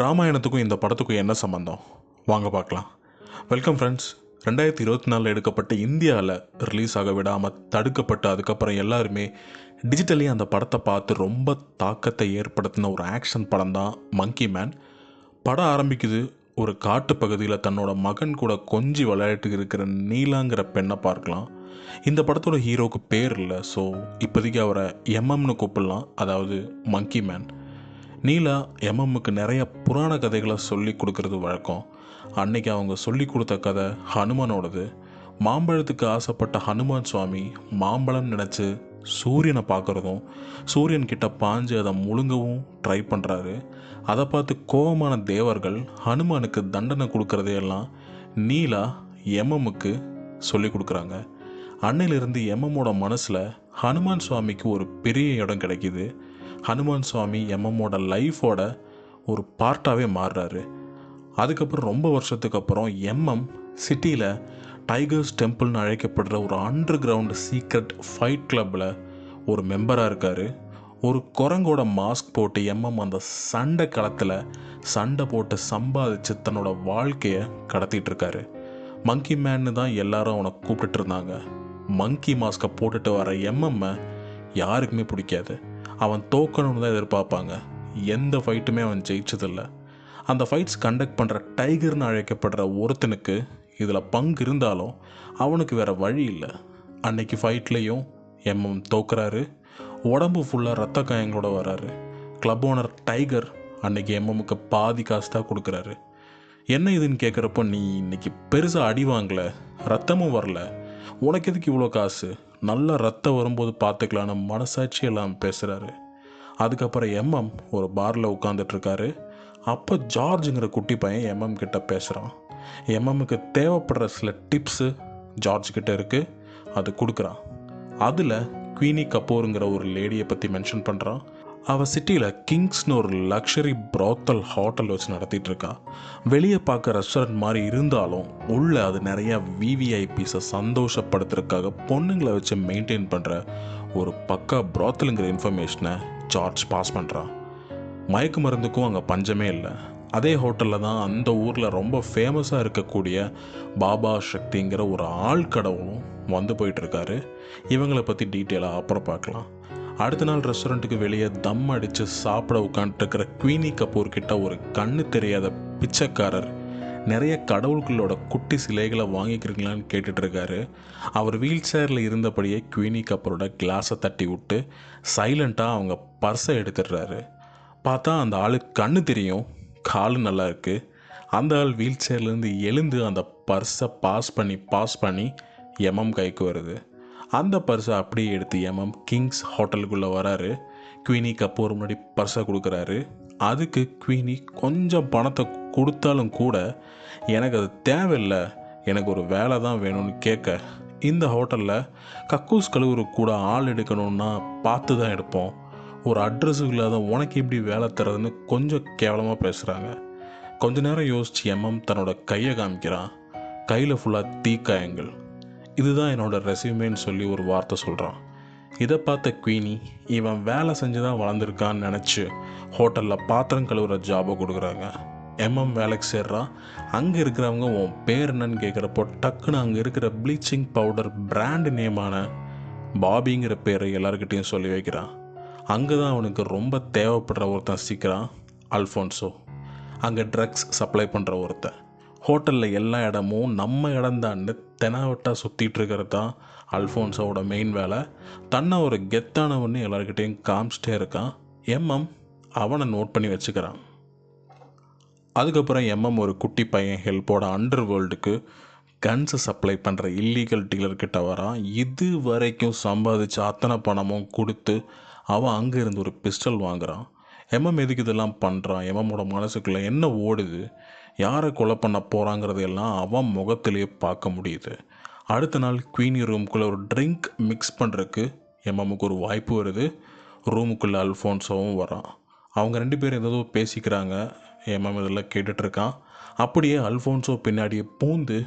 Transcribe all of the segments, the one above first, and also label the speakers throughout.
Speaker 1: ராமாயணத்துக்கும் இந்த படத்துக்கும் என்ன சம்மந்தம்? வாங்க பார்க்கலாம். Welcome friends. 2024 எடுக்கப்பட்ட இந்தியாவில் ரிலீஸ் ஆக விடாமல் தடுக்கப்பட்டு அதுக்கப்புறம் எல்லாருமே டிஜிட்டலி அந்த படத்தை பார்த்து ரொம்ப தாக்கத்தை ஏற்படுத்தின ஒரு ஆக்ஷன் படம் தான் மங்கி மேன். படம் ஆரம்பிக்குது. ஒரு காட்டு பகுதியில் தன்னோட மகன் கூட கொஞ்சி விளையாட்டு இருக்கிற நீலாங்கிற பெண்ணை பார்க்கலாம். இந்த படத்தோட ஹீரோவுக்கு பேர் இல்லை, ஸோ இப்போதைக்கு அவரை எம்எம்னு கூப்பிடலாம், அதாவது மங்கி மேன். நீலா எம்எம்முக்கு நிறைய புராண கதைகளை சொல்லி கொடுக்கறது வழக்கம். அன்னைக்கு அவங்க சொல்லி கொடுத்த கதை ஹனுமானோடது. மாம்பழத்துக்கு ஆசைப்பட்ட ஹனுமான் சுவாமி மாம்பழம் நினச்சி சூரியனை பார்க்குறதும் சூரியன் கிட்ட பாஞ்சு அதை முழுங்கவும் ட்ரை பண்ணுறாரு. அதை பார்த்து கோபமான தேவர்கள் ஹனுமானுக்கு தண்டனை கொடுக்கறதையெல்லாம் நீலா எம்எம்முக்கு சொல்லி கொடுக்குறாங்க. அன்னையிலிருந்து எம்எம்மோட மனசில் ஹனுமான் சுவாமிக்கு ஒரு பெரிய இடம் கிடைக்கிது. ஹனுமான் சுவாமி எம்எம்மோட லைஃபோட ஒரு பார்ட்டாகவே மாறுறாரு. அதுக்கப்புறம் ரொம்ப வருஷத்துக்கு அப்புறம் எம்எம் சிட்டியில் டைகர்ஸ் டெம்பிள்னு அழைக்கப்படுற ஒரு அண்டர் கிரவுண்டு சீக்ரெட் ஃபைட் கிளப்பில் ஒரு மெம்பராக இருக்கார். ஒரு குரங்கோட மாஸ்க் போட்டு எம்எம் அந்த சண்டை களத்தில் சண்டை போட்டு சம்பாதிச்சு தன்னோட வாழ்க்கையை கடத்திட்டுருக்காரு. மங்கி மேன்னு தான் எல்லாரும் அவனை கூப்பிட்டுட்டு இருந்தாங்க. மங்கி மாஸ்கை போட்டுட்டு வர எம்எம்மை யாருக்குமே பிடிக்காது. அவன் தோக்கணும்னு தான் எதிர்பார்ப்பாங்க. எந்த ஃபைட்டுமே அவன் ஜெயிச்சதில்லை. அந்த ஃபைட்ஸ் கண்டக்ட் பண்ணுற டைகர்னு அழைக்கப்படுற ஒருத்தனுக்கு இதில் பங்கு இருந்தாலும் அவனுக்கு வேறு வழி இல்லை. அன்னைக்கு ஃபைட்லேயும் எம்எம் தோக்குறாரு. உடம்பு ஃபுல்லாக ரத்த காயங்களோட வராரு. கிளப் ஓனர் டைகர் அன்னைக்கு எம்எம்முக்கு பாதி காசு தான் கொடுக்குறாரு. என்ன இதுன்னு கேட்குறப்போ, நீ இன்னைக்கு பெருசாக அடி வாங்கலை, ரத்தமும் வரல, உனக்கு எதுக்கு இவ்வளோ காசு, நல்லா ரத்தம் வரும்போது பார்த்துக்கலான்னு மனசாட்சி எல்லாம் பேசுகிறாரு. அதுக்கப்புறம் எம்எம் ஒரு பாரில் உட்காந்துட்ருக்காரு. அப்போ ஜார்ஜுங்கிற குட்டி பையன் எம்எம் கிட்ட பேசுகிறான். எம்எம்முக்கு தேவைப்படுற சில டிப்ஸு ஜார்ஜ் கிட்ட இருக்குது, அது கொடுக்குறான். அதில் குவீனி கபூருங்கிற ஒரு லேடியை பற்றி மென்ஷன் பண்ணுறான். அவள் சிட்டியில் கிங்ஸ்னு ஒரு லக்ஸரி ப்ராத்தல் ஹோட்டல் வச்சு நடத்திட்டு இருக்கா. வெளியே பார்க்க ரெஸ்டாரண்ட் மாதிரி இருந்தாலும் உள்ளே அது நிறையா விவிஐபிஸை சந்தோஷப்படுத்துறதுக்காக பொண்ணுங்களை வச்சு மெயின்டைன் பண்ணுற ஒரு பக்கா ப்ராத்தலுங்கிற இன்ஃபர்மேஷனை ஜார்ஜ் பாஸ் பண்ணுறான். மயக்கு மருந்துக்கும் அங்கே பஞ்சமே இல்லை. அதே ஹோட்டலில் தான் அந்த ஊரில் ரொம்ப ஃபேமஸாக இருக்கக்கூடிய பாபா சக்திங்கிற ஒரு ஆள் கடவுளும் வந்து போயிட்டுருக்காரு. இவங்களை பற்றி டீட்டெயிலாக அப்புறம் பார்க்கலாம். அடுத்த நாள் ரெஸ்டாரண்ட்டுக்கு வெளியே தம் அடித்து சாப்பிட உட்காந்துட்டுருக்கிற குவீனி கபூர் கிட்ட ஒரு கண்ணு தெரியாத பிச்சைக்காரர் நிறைய கடவுள்களோட குட்டி சிலைகளை வாங்கிக்கிறீங்களான்னு கேட்டுட்ருக்காரு. அவர் வீல் சேரில் இருந்தபடியே குவீனி கபூரோட கிளாஸை தட்டி விட்டு சைலண்ட்டாக அவங்க பர்ஸை எடுத்துடுறாரு. பார்த்தா அந்த ஆளுக்கு கண்ணு தெரியும், காலு நல்லா இருக்குது. அந்த ஆள் வீல் சேர்லேருந்து எழுந்து அந்த பர்ஸை பாஸ் பண்ணி எம்எம் கைக்கு வருது. அந்த பர்ஸை அப்படியே எடுத்து எம்எம் கிங்ஸ் ஹோட்டலுக்குள்ளே வராரு. குவீனி கபூர் முன்னாடி பர்ஸை கொடுக்குறாரு. அதுக்கு குவீனி கொஞ்சம் பணத்தை கொடுத்தாலும் கூட எனக்கு அது தேவையில்லை, எனக்கு ஒரு வேலை தான் வேணும்னு கேட்க, இந்த ஹோட்டலில் கக்கூஸ் கழுவுற கூட ஆள் எடுக்கணுன்னா பார்த்து தான் எடுப்போம், ஒரு அட்ரஸ் இல்லாத உனக்கு எப்படி வேலை தரதுன்னு கொஞ்சம் கேவலமாக பேசுகிறாங்க. கொஞ்ச நேரம் யோசித்து எம்எம் தன்னோட கையை காமிக்கிறான். கையில் ஃபுல்லாக தீக்காயங்கள். இதுதான் என்னோடய ரெஸ்யூமேன்னு சொல்லி ஒரு வார்த்தை சொல்கிறான். இதை பார்த்த குவீனி இவன் வேலை செஞ்சு தான் வளர்ந்துருக்கான்னு நினச்சி ஹோட்டலில் பாத்திரம் கழுவுற ஜாபை கொடுக்குறாங்க. எம்எம் வேலைக்கு சேர்றான். அங்கே இருக்கிறவங்க உன் பேர் என்னன்னு கேட்குறப்போ டக்குன்னு அங்கே இருக்கிற ப்ளீச்சிங் பவுடர் பிராண்டு நேமான பாபிங்கிற பேரை எல்லாருக்கிட்டையும் சொல்லி வைக்கிறான். அங்கே தான் அவனுக்கு ரொம்ப தேவைப்படுற ஒருத்தன் சீக்கிரம் அல்ஃபோன்ஸோ, அங்கே ட்ரக்ஸ் சப்ளை பண்ணுற ஒருத்தன். ஹோட்டலில் எல்லா இடமும் நம்ம இடம்தான்னு தெனாவட்டாக சுற்றிட்டு இருக்கிறது தான் அல்ஃபோன்ஸோட மெயின் வேலை. தன்னை ஒரு கெத்தானவன்னு எல்லாருக்கிட்டையும் காமிச்சிட்டே இருக்கான். எம்எம் அவனை நோட் பண்ணி வச்சுக்கிறான். அதுக்கப்புறம் எம்எம் ஒரு குட்டி பையன் ஹெல்ப்போட அண்டர் வேர்ல்டுக்கு கன்ஸை சப்ளை பண்ணுற இல்லீகல் டீலர்கிட்ட வரான். இது வரைக்கும் சம்பாதிச்சு அத்தனை பணமும் கொடுத்து அவன் அங்கே இருந்து ஒரு பிஸ்டல் வாங்குகிறான். எம்எம் எதுக்கு இதெல்லாம் பண்ணுறான், எம்எம்மோட மனசுக்குள்ளே என்ன ஓடுது, யாரை கொலை பண்ண போகிறாங்கிறது எல்லாம் அவன் முகத்திலேயே பார்க்க முடியுது. அடுத்த நாள் குவீனி ரூமுக்குள்ளே ஒரு ட்ரிங்க் மிக்ஸ் பண்ணுறதுக்கு எம்எம்முக்கு ஒரு வாய்ப்பு வருது. ரூமுக்குள்ளே அல்ஃபோன்ஸோவும் வரான். அவங்க ரெண்டு பேரும் ஏதோ பேசிக்கிறாங்க. எம்எம் இதெல்லாம் கேட்டுட்ருக்கான். அப்படியே அல்ஃபோன்ஸோ பின்னாடியே பூந்து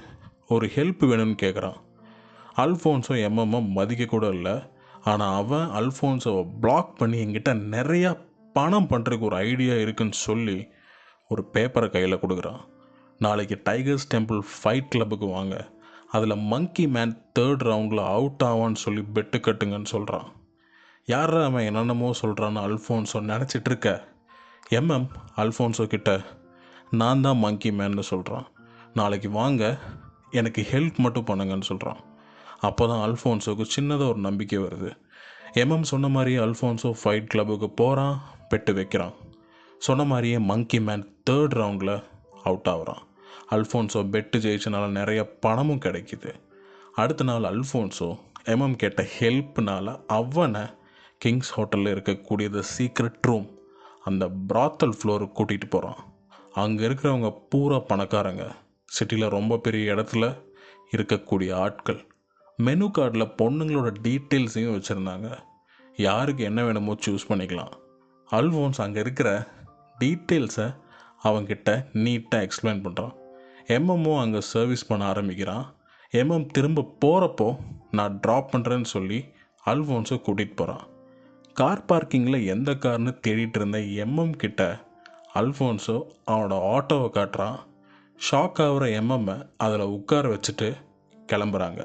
Speaker 1: ஒரு ஹெல்ப் வேணும்னு கேட்குறான். அல்ஃபோன்ஸோ எம்எம்மை மதிக்க கூட இல்லை. ஆனால் அவன் அல்ஃபோன்ஸோவை பிளாக் பண்ணி என்கிட்ட நிறையா பணம் பண்ணுறதுக்கு ஒரு ஐடியா இருக்குன்னு சொல்லி ஒரு பேப்பரை கையில் கொடுக்குறான். நாளைக்கு டைகர்ஸ் டெம்பிள் ஃபைட் கிளப்புக்கு வாங்க, அதில் மங்கி மேன் 3rd ரவுண்டில் அவுட் ஆவான்னு சொல்லி பெட்டு கட்டுங்கன்னு சொல்கிறான். யாரா அவன் என்னென்னமோ சொல்கிறான்னு அல்ஃபோன்ஸோ நினச்சிட்டு இருக்க, எம்எம் அல்ஃபோன்ஸோ கிட்ட நான் தான் மங்கி மேன்னு சொல்கிறான். நாளைக்கு வாங்க, எனக்கு ஹெல்ப் மட்டும் பண்ணுங்கன்னு சொல்கிறான். அப்போ தான் அல்ஃபோன்ஸோக்கு சின்னதாக ஒரு நம்பிக்கை வருது. எம்எம் சொன்ன மாதிரியே அல்ஃபோன்ஸோ ஃபைட் கிளப்புக்கு போகிறான், பெட்டு வைக்கிறான். சொன்ன மாதிரியே மங்கி மேன் 3rd ரவுண்டில் அவுட் ஆகுறான். அல்ஃபோன்ஸோ பெட்டு ஜெயிச்சனால நிறைய பணமும் கிடைக்கிது. அடுத்த நாள் அல்ஃபோன்ஸோ எம்எம் கேட்ட ஹெல்ப்னால் அவனை கிங்ஸ் ஹோட்டலில் இருக்கக்கூடிய த சீக்ரெட் ரூம், அந்த பிராத்தல் ஃப்ளோருக்கு கூட்டிகிட்டு போகிறான். அங்கே இருக்கிறவங்க பூரா பணக்காரங்க, சிட்டியில் ரொம்ப பெரிய இடத்துல இருக்கக்கூடிய ஆட்கள். மெனு கார்டில் பொண்ணுங்களோட டீட்டெயில்ஸையும் வச்சுருந்தாங்க. யாருக்கு என்ன வேணுமோ சூஸ் பண்ணிக்கலாம். அல்ஃபோன்ஸ் அங்கே இருக்கிற டீட்டெயில்ஸை அவங்கிட்ட நீட்டாக எக்ஸ்பிளைன் பண்ணுறான். எம்எம்மும் அங்கே சர்வீஸ் பண்ண ஆரம்பிக்கிறான். எம்எம் திரும்ப போகிறப்போ நான் ட்ராப் பண்ணுறேன்னு சொல்லி அல்ஃபோன்ஸை கூட்டிகிட்டு போகிறான். கார் பார்க்கிங்கில் எந்த கார்னு தேடிட்டு இருந்த எம்எம் கிட்ட அல்ஃபோன்ஸோ அவனோட ஆட்டோவை காட்டுறான். ஷாக் ஆகிற எம்எம்மை அதில் உட்கார வச்சுட்டு கிளம்புறாங்க.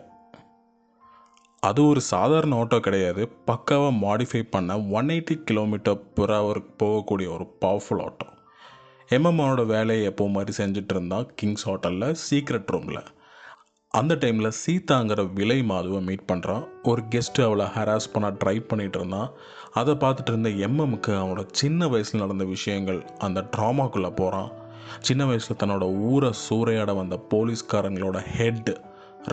Speaker 1: அது ஒரு சாதாரண ஆட்டோ கிடையாது, பக்காவாக மாடிஃபை பண்ண 180 km/h போகக்கூடிய ஒரு பவர்ஃபுல் ஆட்டோ. எம்எம்மோட வேலையை எப்போ மாதிரி செஞ்சுட்டு இருந்தான் கிங்ஸ் ஹோட்டலில் சீக்ரெட் ரூமில். அந்த டைமில் சீதாங்கிற விலை மாதுவை மீட் பண்ணுறான். ஒரு கெஸ்ட்டு அவளை ஹராஸ் பண்ண ட்ரை பண்ணிகிட்டு இருந்தான். அதை பார்த்துட்டு இருந்த எம்எம்முக்கு அவனோட சின்ன வயசில் நடந்த விஷயங்கள் அந்த ட்ராமாக்குள்ளே போகிறான். சின்ன வயசில் தன்னோட ஊரை சூறையாட வந்த போலீஸ்காரங்களோட ஹெட்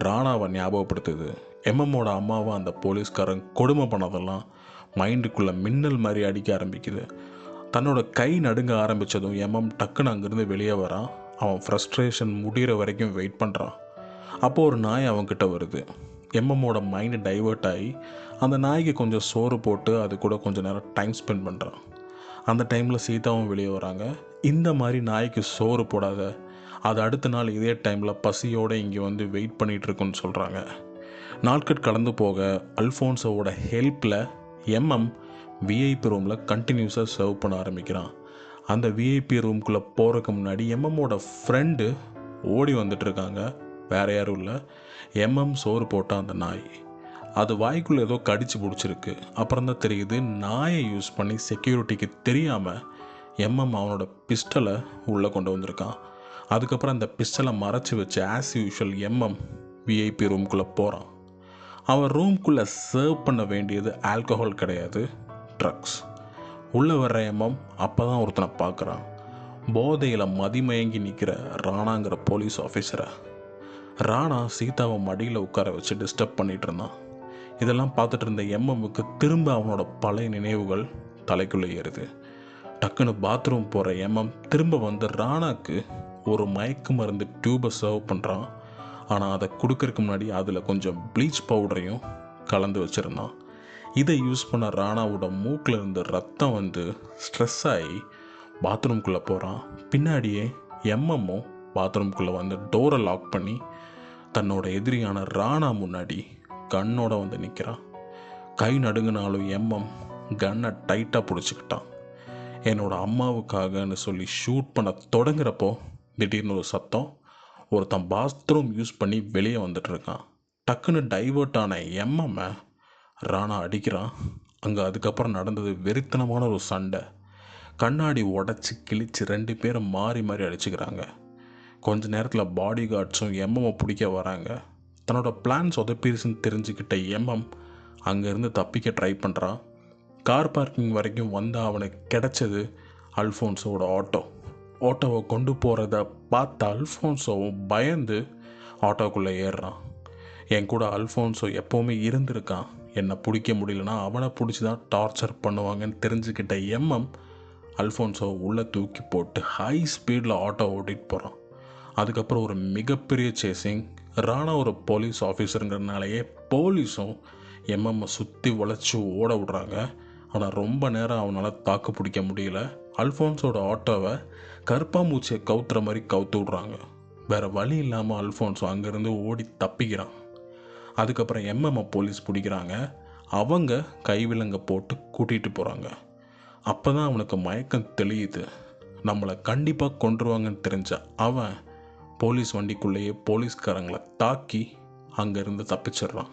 Speaker 1: ராணாவை ஞாபகப்படுத்துது. எம்எம்மோட அம்மாவை அந்த போலீஸ்காரன் கொடுமை பண்ணதெல்லாம் மைண்டுக்குள்ளே மின்னல் மாதிரி அடிக்க ஆரம்பிக்குது. தன்னோட கை நடுங்க ஆரம்பித்ததும் எம்எம் டக்குன்னு அங்கேருந்து வெளியே வரான். அவன் ஃப்ரஸ்ட்ரேஷன் முடிகிற வரைக்கும் வெயிட் பண்ணுறான். அப்போது ஒரு நாய் அவன்கிட்ட வருது. எம்எம்மோட மைண்டு டைவர்ட் ஆகி அந்த நாய்க்கு கொஞ்சம் சோறு போட்டு அது கூட கொஞ்சம் நேரம் டைம் ஸ்பெண்ட் பண்ணுறான். அந்த டைமில் சீதாவும் வெளியே வராங்க. இந்த மாதிரி நாய்க்கு சோறு போடாத, அது அடுத்த நாள் இதே டைமில் பசியோடு இங்கே வந்து வெயிட் பண்ணிகிட்ருக்குன்னு சொல்கிறாங்க. நாட்கள் கடந்து போக அல்ஃபோன்ஸோட ஹெல்ப்பில் எம்எம் விஐபி ரூமில் கண்டினியூஸாக சர்வ் பண்ண ஆரம்பிக்கிறான். அந்த விஐபி ரூம்குள்ளே போகிறதுக்கு முன்னாடி எம்எம்மோட ஃப்ரெண்டு ஓடி வந்துட்டுருக்காங்க. வேறு யாரும் இல்லை, எம்எம் சோறு போட்ட அந்த நாய். அது வாய்க்குள்ளே ஏதோ கடிச்சு பிடிச்சிருக்கு. அப்புறம் தான் தெரியுது, நாயை யூஸ் பண்ணி செக்யூரிட்டிக்கு தெரியாமல் எம்எம் அவனோட பிஸ்டலை உள்ளே கொண்டு வந்திருக்கான். அதுக்கப்புறம் அந்த பிஸ்டலை மறைச்சி வச்சு ஆஸ் யூஷுவல் எம்எம் விஐபி ரூம்குள்ளே போகிறான். அவன் ரூம்குள்ளே சர்வ் பண்ண வேண்டியது ஆல்கஹால் கிடையாது, ட்ரக்ஸ். உள்ளே வர்ற எம்எம் அப்போ தான் ஒருத்தனை பார்க்குறான். போதையில் மதிமயங்கி நிற்கிற ராணாங்கிற போலீஸ் ஆஃபீஸரை. ராணா சீதாவை மடியில் உட்கார வச்சு டிஸ்டர்ப் பண்ணிகிட்டு இருந்தான். இதெல்லாம் பார்த்துட்டு இருந்த எம்எம்முக்கு திரும்ப அவனோட பழைய நினைவுகள் தலைக்குள்ளே ஏறுது. டக்குன்னு பாத்ரூம் போகிற எம்எம் திரும்ப வந்து ராணாக்கு ஒரு மயக்கு மருந்து டியூபை சர்வ் பண்ணுறான். ஆனால் அதை கொடுக்கறதுக்கு முன்னாடி அதில் கொஞ்சம் ப்ளீச் பவுடரையும் கலந்து வச்சுருந்தான். இதை யூஸ் பண்ண ராணாவோட மூக்கில் இருந்து ரத்தம் வந்து ஸ்ட்ரெஸ் ஆகி பாத்ரூம்குள்ளே போகிறான். பின்னாடியே எம்எம்மும் பாத்ரூம்குள்ளே வந்து டோரை லாக் பண்ணி தன்னோட எதிரியான ராணா முன்னாடி கன்னோட வந்து நிற்கிறான். கை நடுங்கினாலும் எம்எம் கன்னை டைட்டாக பிடிச்சிக்கிட்டான். என்னோட அம்மாவுக்காகன்னு சொல்லி ஷூட் பண்ண தொடங்குறப்போ திடீர்னு ஒரு சத்தம். ஒருத்தன் பாத்ரூம் யூஸ் பண்ணி வெளியே வந்துட்டுருக்கான். டக்குன்னு டைவர்ட் ஆன எம்எம்மை ராணா அடிக்கிறான். அங்கே அதுக்கப்புறம் நடந்தது வெறித்தனமான ஒரு சண்டை. கண்ணாடி உடச்சி கிழிச்சு 2 பேரும் மாறி மாறி அடிச்சுக்கிறாங்க. கொஞ்ச நேரத்தில் பாடி கார்ட்ஸும் எம்எம்மை பிடிக்க வராங்க. தன்னோட பிளான் சொதப்பிருச்சுன்னு தெரிஞ்சுக்கிட்ட எம்எம் அங்கேருந்து தப்பிக்க ட்ரை பண்ணுறான். கார் பார்க்கிங் வரைக்கும் வந்து அவனுக்கு கிடைச்சது அல்ஃபோன்ஸோட ஆட்டோவை கொண்டு போகிறத பார்த்த அல்ஃபோன்ஸோவும் பயந்து ஆட்டோக்குள்ளே ஏறுறான். என் கூட அல்ஃபோன்ஸோ எப்போவுமே இருந்திருக்கான், என்னை பிடிக்க முடியலன்னா அவனை பிடிச்சி தான் டார்ச்சர் பண்ணுவாங்கன்னு தெரிஞ்சுக்கிட்ட எம்எம் அல்ஃபோன்ஸோ உள்ளே தூக்கி போட்டு ஹை ஸ்பீடில் ஆட்டோ ஓட்டிகிட்டு போகிறான். அதுக்கப்புறம் ஒரு மிகப்பெரிய சேசிங். ராணா ஒரு போலீஸ் ஆஃபீஸருங்கிறதுனாலேயே போலீஸும் எம்எம்மை சுற்றி உழைச்சி ஓட விடுறாங்க. ஆனால் ரொம்ப நேரம் அவனால் தாக்கு பிடிக்க முடியல. அல்ஃபோன்ஸோட ஆட்டோவை கருப்பாம்பூச்சியை கவுத்துற மாதிரி கவுத்து விட்றாங்க. வேறு வழி இல்லாமல் அல்ஃபோன்ஸோ அங்கேருந்து ஓடி தப்பிக்கிறான். அதுக்கப்புறம் எம்எம்மை போலீஸ் பிடிக்கிறாங்க. அவங்க கைவிலங்கை போட்டு கூட்டிகிட்டு போகிறாங்க. அப்போ தான் அவனுக்கு மயக்கம் தெளியுது. நம்மளை கண்டிப்பாக கொன்றுவாங்கன்னு தெரிஞ்ச அவன் போலீஸ் வண்டிக்குள்ளேயே போலீஸ்காரங்களை தாக்கி அங்கேருந்து தப்பிச்சிடுறான்.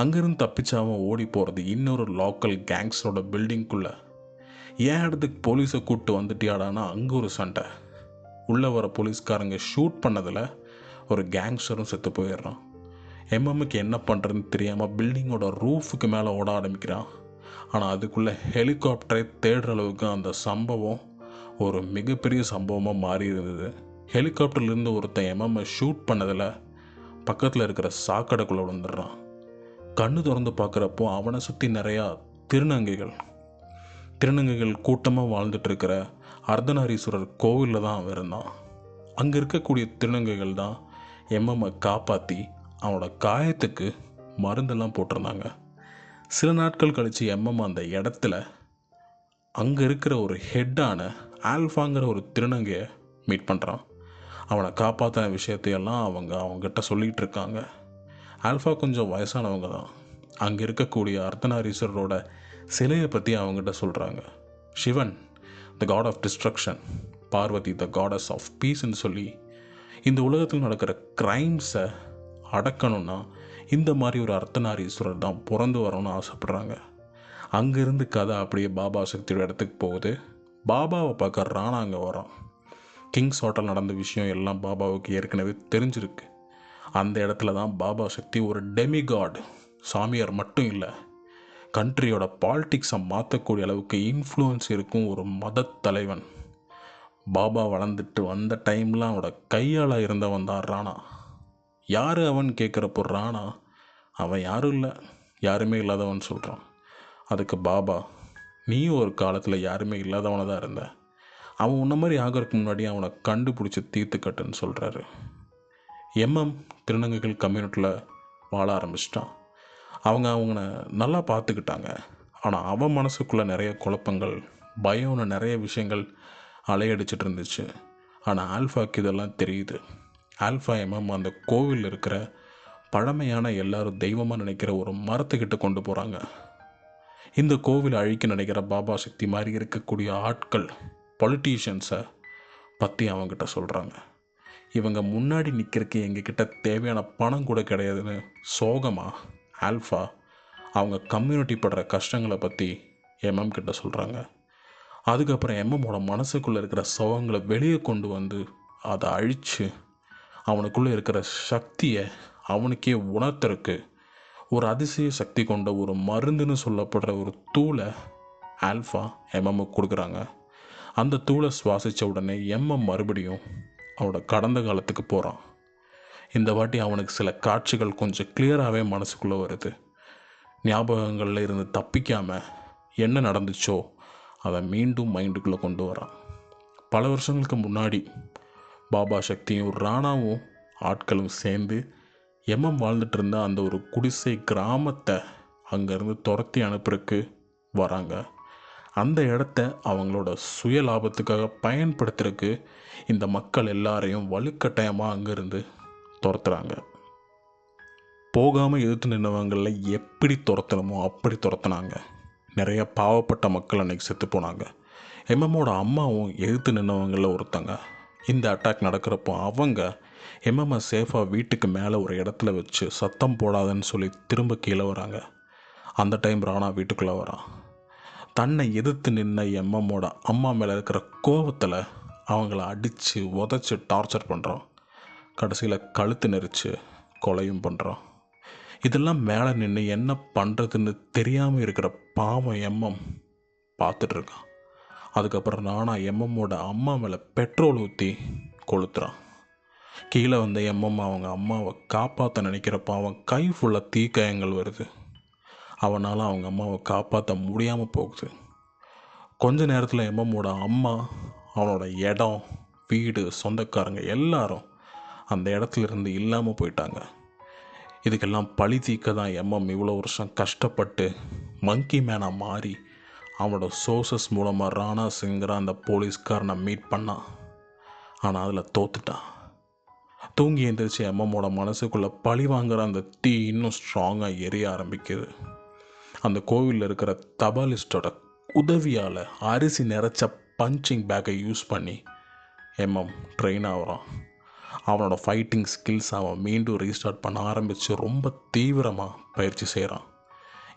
Speaker 1: அங்கேருந்து தப்பிச்சு அவன் ஓடி போகிறது இன்னொரு லோக்கல் கேங்ஸோட பில்டிங்குள்ளே. ஏன் இடத்துக்கு போலீஸை கூப்பிட்டு வந்துட்டியாடானா அங்கே ஒரு சண்டை. உள்ளே வர போலீஸ்காரங்க ஷூட் பண்ணதில் ஒரு கேங்ஸ்டரும் செத்து போயிடுறான். எம்எம்முக்கு என்ன பண்ணுறதுன்னு தெரியாமல் பில்டிங்கோட ரூஃபுக்கு மேலே ஓட ஆரம்பிக்கிறான். ஆனால் அதுக்குள்ளே ஹெலிகாப்டரை தேடுற அளவுக்கு அந்த சம்பவம் ஒரு மிகப்பெரிய சம்பவமாக மாறி இருந்தது. ஹெலிகாப்டர்லேருந்து ஒருத்தன் எம்எம்ஐ ஷூட் பண்ணதில் பக்கத்தில் இருக்கிற சாக்கடைக்குள்ளே விழுந்துடுறான். கண்ணு திறந்து பார்க்குறப்போ அவனை சுற்றி நிறையா திருநங்கைகள் கூட்டமாக வாழ்ந்துட்டுருக்கிற அர்த்தநாரீஸ்வரர் கோவிலில் தான் அவன் இருந்தான். அங்கே இருக்கக்கூடிய திருநங்கைகள் தான் எம்எம்ஐ காப்பாற்றி அவனோட காயத்துக்கு மருந்தெல்லாம் போட்டிருந்தாங்க. சில நாட்கள் கழித்து எம்எம் அந்த இடத்துல அங்கே இருக்கிற ஒரு ஹெட்டான ஆல்ஃபாங்கிற ஒரு திருநங்கையை மீட் பண்ணுறான். அவனை காப்பாற்றின விஷயத்தையெல்லாம் அவங்ககிட்ட சொல்லிகிட்டு இருக்காங்க. ஆல்ஃபா கொஞ்சம் வயசானவங்க தான். அங்கே இருக்கக்கூடிய அர்த்தநாரீஸ்வரரோட சிலையை பற்றி அவங்ககிட்ட சொல்கிறாங்க. Shiva the god of destruction, Parvati the goddess of பீஸ்ன்னு சொல்லி இந்த உலகத்தில் நடக்கிற க்ரைம்ஸை அடக்கணும்னா இந்த மாதிரி ஒரு அர்த்தநாரீஸ்வரர் தான் பிறந்து வரணும்னு ஆசைப்பட்றாங்க. அங்கேருந்து கதை அப்படியே பாபா சக்தியோட இடத்துக்கு போகுது. பாபாவை பார்க்க ராணா அங்கே வரான். கிங்ஸ் ஹோட்டல் நடந்த விஷயம் எல்லாம் பாபாவுக்கு ஏற்கனவே தெரிஞ்சிருக்கு. அந்த இடத்துல தான் பாபா சக்தி ஒரு டெமிகாட், சாமியார் மட்டும் இல்லை, கண்ட்ரியோட பாலிட்டிக்ஸை மாற்றக்கூடிய அளவுக்கு இன்ஃப்ளூயன்ஸ் இருக்கும் ஒரு மத தலைவன். பாபா வளர்ந்துட்டு வந்த டைமில் அவனோட கையால் இருந்தவன் தான் ராணா. யார் அவன் கேட்குறப்போ ராணா அவன் யாரும் இல்லை, யாருமே இல்லாதவன் சொல்கிறான். அதுக்கு பாபா, நீயும் ஒரு காலத்தில் யாருமே இல்லாதவனை தான் இருந்த, அவன் உன்ன மாதிரி ஆகிறதுக்கு முன்னாடி அவனை கண்டுபிடிச்சி தீர்த்து கட்டுன்னு சொல்கிறாரு. எம்எம் திருநங்கைகள் கம்யூனிட்டியில் வாழ ஆரம்பிச்சிட்டான். அவங்கள நல்லா பார்த்துக்கிட்டாங்க. ஆனால் அவன் மனசுக்குள்ளே நிறைய குழப்பங்கள், பயம்னு நிறைய விஷயங்கள் அலையடிச்சிட்டு இருந்துச்சு. ஆனால் ஆல்ஃபாக்கு இதெல்லாம் தெரியுது. ஆல்ஃபா எம்எம் அந்த கோவில் இருக்கிற பழமையான எல்லாரும் தெய்வமாக நினைக்கிற ஒரு மரத்துக்கிட்ட கொண்டு போகிறாங்க. இந்த கோவில் அழிக்க நினைக்கிற பாபா சக்தி மாதிரி இருக்கக்கூடிய ஆட்கள், பொலிட்டீஷியன்ஸை பற்றி அவங்ககிட்ட சொல்கிறாங்க. இவங்க முன்னாடி நிற்கிறதுக்கு எங்ககிட்ட தேவையான பணம் கூட கிடையாதுன்னு சோகமாக ஆல்ஃபா அவங்க கம்யூனிட்டி படுற கஷ்டங்களை பற்றி எம்எம் கிட்ட சொல்கிறாங்க. அதுக்கப்புறம் எம்எம்மோட மனசுக்குள்ளே இருக்கிற சோகங்களை வெளியே கொண்டு வந்து அதை அழித்து அவனுக்குள்ளே இருக்கிற சக்தியை அவனுக்கே உணர்த்துறதுக்கு ஒரு அதிசய சக்தி கொண்ட ஒரு மருந்துன்னு சொல்லப்படுற ஒரு தூளை ஆல்ஃபா எம்எம்முக்கு கொடுக்குறாங்க. அந்த தூளை சுவாசித்த உடனே எம்எம் மறுபடியும் அவனோட கடந்த காலத்துக்கு போகிறான். இந்த வாட்டி அவனுக்கு சில காட்சிகள் கொஞ்சம் கிளியராகவே மனசுக்குள்ளே வருது. ஞாபகங்களில் இருந்து தப்பிக்காமல் என்ன நடந்துச்சோ அதை மீண்டும் மைண்டுக்குள்ளே கொண்டு வரான். பல வருஷங்களுக்கு முன்னாடி பாபா சக்தியும் ராணாவும் ஆட்களும் சேர்ந்து எம்எம் வாழ்ந்துட்டு இருந்த அந்த ஒரு குடிசை கிராமத்தை அங்கேருந்து துரத்தி அனுப்புறதுக்கு வராங்க. அந்த இடத்த அவங்களோட சுய லாபத்துக்காக பயன்படுத்துறதுக்கு இந்த மக்கள் எல்லாரையும் வலுக்கட்டாயமாக அங்கேருந்து துரத்துறாங்க. போகாமல் எதிர்த்து நின்றவங்களில் எப்படி துரத்தணுமோ அப்படி துரத்துனாங்க. நிறைய பாவப்பட்ட மக்கள் அன்றைக்கி செத்து போனாங்க. எம்எம்மோட அம்மாவும் எதிர்த்து நின்றவங்களில் ஒருத்தங்க. இந்த அட்டாக் நடக்கிறப்போ அவங்க எம்எம்ஐ சேஃபாக வீட்டுக்கு மேலே ஒரு இடத்துல வச்சு சத்தம் போடாதன்னு சொல்லி திரும்ப கீழே வராங்க. அந்த டைம் ராணா வீட்டுக்குள்ளே வரான். தன்னை எதிர்த்து நின்ன எம்எம்மோட அம்மா மேலே இருக்கிற கோபத்தில் அவங்கள அடித்து உதச்சி டார்ச்சர் பண்ணுறான். கடைசியில் கழுத்து நெரிச்சு கொலையும் பண்ணுறான். இதெல்லாம் மேலே நின்று என்ன பண்ணுறதுன்னு தெரியாமல் இருக்கிற பாவம் எம்எம் பார்த்துட்ருக்கான். அதுக்கப்புறம் ராணா எம்எம்மோட அம்மா மேலே பெட்ரோல் ஊற்றி கொளுத்துறான். கீழே வந்த எம்எம் அவங்க அம்மாவை காப்பாற்ற நினைக்கிறப்ப அவன் கை ஃபுல்லாக தீக்காயங்கள் வருது. அவனால் அவங்க அம்மாவை காப்பாற்ற முடியாமல் போகுது. கொஞ்ச நேரத்தில் எம்எம்மோட அம்மா, அவனோட இடம், வீடு, சொந்தக்காரங்க எல்லாரும் அந்த இடத்துல இருந்து இல்லாமல் போயிட்டாங்க. இதுக்கெல்லாம் பழி தீர்க்க தான் எம்எம் இவ்வளோ வருஷம் கஷ்டப்பட்டு மங்கி மேனாக மாறி அவனோட சோர்சஸ் மூலமாக ராணா சிங்கிற அந்த போலீஸ்காரனை மீட் பண்ணான். ஆனால் அதில் தோத்துட்டான். தூங்கி எழுந்திரிச்சு எம்எம்மோட மனசுக்குள்ளே பழி வாங்குற அந்த தீ இன்னும் ஸ்ட்ராங்காக எரிய ஆரம்பிக்குது. அந்த கோவிலில் இருக்கிற தபாலிஸ்டோட உதவியால் அரிசி நிறைச்ச பஞ்சிங் பேக்கை யூஸ் பண்ணி எம்எம் ட்ரெயின் ஆகிறான். அவனோட ஃபைட்டிங் ஸ்கில்ஸ் அவன் மீண்டும் ரீஸ்டார்ட் பண்ண ஆரம்பித்து ரொம்ப தீவிரமாக பயிற்சி செய்கிறான்.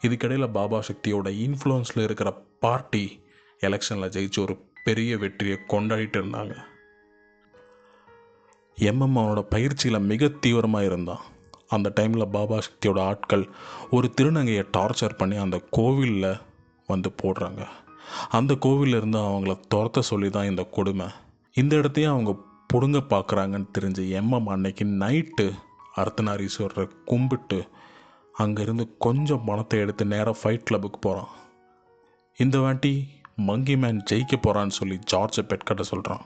Speaker 1: இதுக்கிடையில் பாபா சக்தியோட இன்ஃப்ளூயன்ஸில் இருக்கிற பார்ட்டி எலெக்ஷனில் ஜெயிச்சு ஒரு பெரிய வெற்றியை கொண்டாடிட்டு இருந்தாங்க. எம்எம் அவனோட பயிற்சியில் மிக தீவிரமாக இருந்தான். அந்த டைமில் பாபா சக்தியோட ஆட்கள் ஒரு திருநங்கையை டார்ச்சர் பண்ணி அந்த கோவிலில் வந்து போடுறாங்க. அந்த கோவிலிருந்து அவங்கள துரத்த சொல்லி தான் இந்த கொடுமை. இந்த இடத்தையும் அவங்க பிடுங்க பார்க்குறாங்கன்னு தெரிஞ்சு எம்எம் அன்னைக்கு நைட்டு அர்த்தநாரீஸ்வரரை கும்பிட்டு அங்கேருந்து கொஞ்சம் பணத்தை எடுத்து நேராக ஃபைட் கிளப்புக்கு போகிறான். இந்த வாட்டி மங்கி மேன் ஜெயிக்க போகிறான்னு சொல்லி ஜார்ஜை பெட்கட்ட சொல்கிறான்.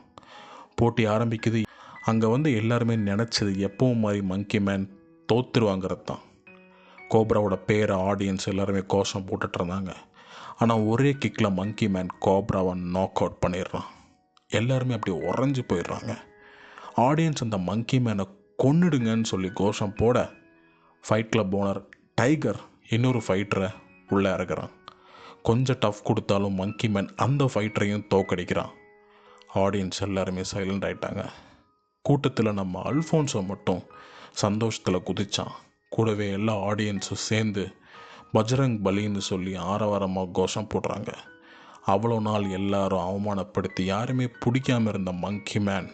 Speaker 1: போட்டி ஆரம்பிக்குது. அங்கே வந்து எல்லாருமே நினச்சது எப்பவும் மாதிரி மங்கி மேன் தோத்துருவாங்கிறது தான். கோப்ராவோட பேரை ஆடியன்ஸ் எல்லாருமே கோஷம் போட்டுட்டு இருந்தாங்க. ஆனால் ஒரே கிக்கில் மங்கி மேன் கோப்ராவை நாக் அவுட் பண்ணிடுறான். எல்லாருமே அப்படி உறைஞ்சி போயிடுறாங்க. ஆடியன்ஸ் அந்த மங்கி மேனை கொன்னுடுங்கன்னு சொல்லி கோஷம் போட ஃபைட் கிளப் ஓனர் டைகர் இன்னொரு ஃபைட்டரை உள்ளே இறக்குறான். கொஞ்சம் டஃப் கொடுத்தாலும் மங்கி மேன் அந்த ஃபைட்டரையும் தோக்கடிக்கிறான். ஆடியன்ஸ் எல்லாருமே சைலண்ட் ஆகிட்டாங்க. கூட்டத்தில் நம்ம அல்ஃபோன்ஸோ மட்டும் சந்தோஷத்தில் குதித்தான். கூடவே எல்லா ஆடியன்ஸும் சேர்ந்து பஜ்ரங் பலின்னு சொல்லி ஆரவாரமாக கோஷம் போடுறாங்க. அவ்வளோ நாள் எல்லாரும் அவமானப்படுத்தி யாருமே பிடிக்காமல் இருந்த மங்கி மேன்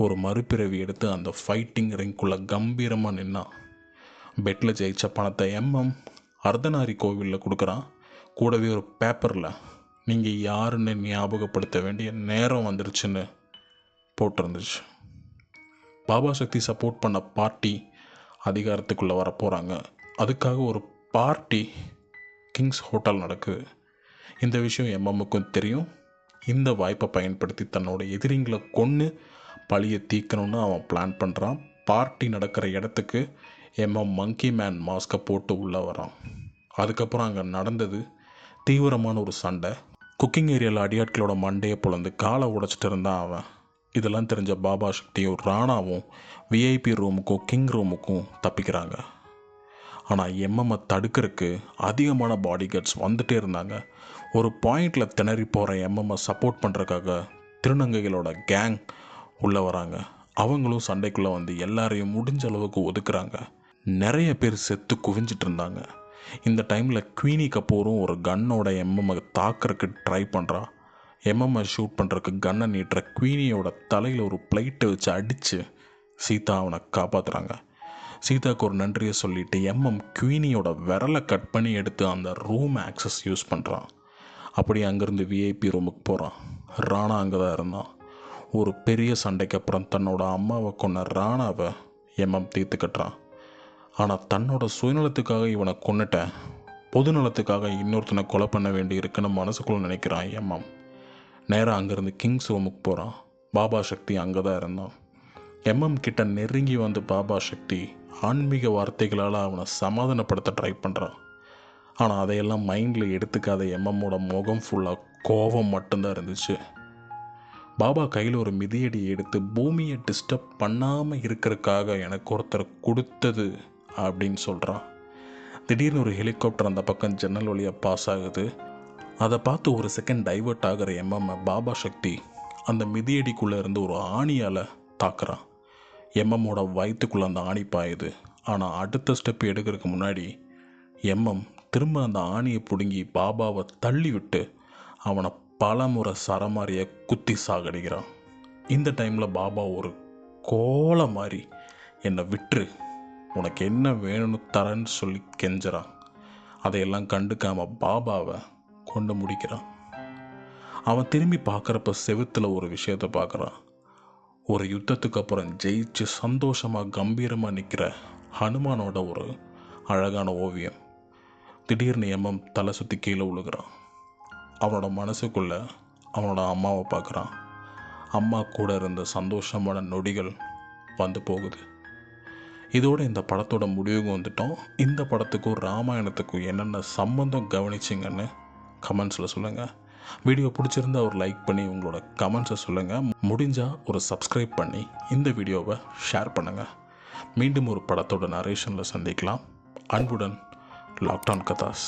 Speaker 1: ஒரு மறுபிறவி எடுத்து அந்த ஃபைட்டிங் ரிங்குள்ளே கம்பீரமாக நின்னான். பெட்டில் ஜெயித்த பணத்தை எம்எம் அர்த்தநாரி கோவிலில் கொடுக்குறான். கூடவே ஒரு பேப்பரில் நீங்கள் யாருன்னு ஞாபகப்படுத்த வேண்டிய நேரம் வந்துருச்சுன்னு போட்டிருந்துச்சு. பாபா சக்தி சப்போர்ட் பண்ண பார்ட்டி அதிகாரத்துக்குள்ளே வரப்போகிறாங்க. அதுக்காக ஒரு பார்ட்டி கிங்ஸ் ஹோட்டல் நடக்குது. இந்த விஷயம் எம்எம்முக்கும் தெரியும். இந்த வாய்ப்பை பயன்படுத்தி தன்னோட எதிரிங்களை கொன்று பழியை தீர்க்கணும்னு அவன் பிளான் பண்ணுறான். பார்ட்டி நடக்கிற இடத்துக்கு எம்எம் மங்கி மேன் மாஸ்கை போட்டு உள்ளே வரான். அதுக்கப்புறம் அங்கே நடந்தது தீவிரமான ஒரு சண்டை. குக்கிங் ஏரியாவில் அடியாட்களோட மண்டையை பொழந்து காலை உடைச்சிட்டு இருந்தான் அவன். இதெல்லாம் தெரிஞ்ச பாபா சக்தியும் ராணாவும் விஐபி ரூமுக்கும் கிங் ரூமுக்கும் தப்பிக்கிறாங்க. ஆனால் எம்எம்மை தடுக்கிறதுக்கு அதிகமான பாடி கார்ட்ஸ் வந்துகிட்டே இருந்தாங்க. ஒரு பாயிண்டில் திணறி போகிற எம்எம்மை சப்போர்ட் பண்ணுறதுக்காக திருநங்கைகளோட கேங் உள்ளே வராங்க. அவங்களும் சண்டைக்குள்ளே வந்து எல்லாரையும் முடிஞ்ச அளவுக்கு ஒதுக்குறாங்க. நிறைய பேர் செத்து குவிஞ்சிட்டு இருந்தாங்க. இந்த டைமில் குவீனி கபூரும் ஒரு கன்னோட எம்எம்மை தாக்கிறதுக்கு ட்ரை பண்ணுறா. எம்எம்ஐ ஷூட் பண்ணுறதுக்கு கன்னை நீட்டுற குவீனியோட தலையில் ஒரு பிளைட்டை வச்சு அடித்து சீதா அவனை காப்பாற்றுறாங்க. சீதாவுக்கு ஒரு நன்றியை சொல்லிவிட்டு எம்எம் குவீனியோட விரலை கட் பண்ணி எடுத்து அந்த ரூம் ஆக்சஸ் யூஸ் பண்ணுறான். அப்படி அங்கேருந்து விஐபி ரூமுக்கு போகிறான். ராணா அங்கே தான் இருந்தான். ஒரு பெரிய சண்டைக்கு அப்புறம் தன்னோட அம்மாவை கொன்ன ராணாவை எம்எம் தீர்த்து கட்டுறான். ஆனால் தன்னோட சுயநலத்துக்காக இவனை கொன்னுட்டேன், பொது நலத்துக்காக இன்னொருத்தனை கொலை பண்ண வேண்டி இருக்குன்னு மனசுக்குள்ளே நினைக்கிறான் எம்எம். நேராக அங்கேருந்து கிங்ஸ் ரூமுக்கு போகிறான். பாபா சக்தி அங்கே தான் இருந்தான். எம்எம் கிட்ட நெருங்கி வந்து பாபா சக்தி ஆன்மீக வார்த்தைகளால் அவனை சமாதானப்படுத்த ட்ரை பண்ணுறான். ஆனால் அதையெல்லாம் மைண்டில் எடுத்துக்காத எம்எம்மோட முகம் ஃபுல்லாக கோபம் மட்டும்தான் இருந்துச்சு. பாபா கையில் ஒரு மிதியடியை எடுத்து பூமியை டிஸ்டர்ப் பண்ணாமல் இருக்கிறதுக்காக எனக்கு ஒருத்தர் கொடுத்தது அப்படின்னு சொல்கிறான். திடீர்னு ஒரு ஹெலிகாப்டர் அந்த பக்கம் ஜன்னல் வழியாக பாஸ் ஆகுது. அதை பார்த்து ஒரு செகண்ட் டைவர்ட் ஆகிற எம்எம்மை பாபா சக்தி அந்த மிதியடிக்குள்ளே இருந்து ஒரு ஆணியால் தாக்குறான். எம்எம்மோட வயிற்றுக்குள்ளே அந்த ஆணி பாயுது. ஆனால் அடுத்த ஸ்டெப் எடுக்கிறதுக்கு முன்னாடி எம்எம் திரும்ப அந்த ஆணியை பிடுங்கி பாபாவை தள்ளி விட்டு அவனை பல முறை சரமாரியை குத்தி சாகடிக்கிறான். இந்த டைமில் பாபா ஒரு கோலை மாதிரி என்னை விட்டுரு, உனக்கு என்ன வேணும்னு தரேன்னு சொல்லி கெஞ்சுறான். அதையெல்லாம் கண்டுக்காமல் பாபாவை கொண்டு முடிக்கிறான். அவன் திரும்பி பார்க்குறப்ப செவுத்தில் ஒரு விஷயத்தை பார்க்குறான். ஒரு யுத்தத்துக்கு அப்புறம் ஜெயிச்சு சந்தோஷமாக கம்பீரமாக நிற்கிற ஹனுமானோட ஒரு அழகான ஓவியம். திடீர்னு எம்எம் தலை சுற்றி கீழே விழுகிறான். அவனோட மனசுக்குள்ளே அவனோட அம்மாவை பார்க்குறான். அம்மா கூட இருந்த சந்தோஷமான நொடிகள் வந்து போகுது. இதோடு இந்த படத்தோட முடிவுக்கு வந்துட்டோம். இந்த படத்துக்கும் ராமாயணத்துக்கும் என்னென்ன சம்மந்தம் கவனிச்சிங்கன்னு கமெண்ட்ஸில் சொல்லுங்கள். வீடியோ பிடிச்சிருந்தா ஒரு லைக் பண்ணி உங்களோட கமெண்ட்ஸை சொல்லுங்கள். முடிஞ்சால் ஒரு சப்ஸ்கிரைப் பண்ணி இந்த வீடியோவை ஷேர் பண்ணுங்கள். மீண்டும் ஒரு படத்தோட நரேஷனில் சந்திக்கலாம். அன்புடன் லாக்டவுன் கதாஸ்.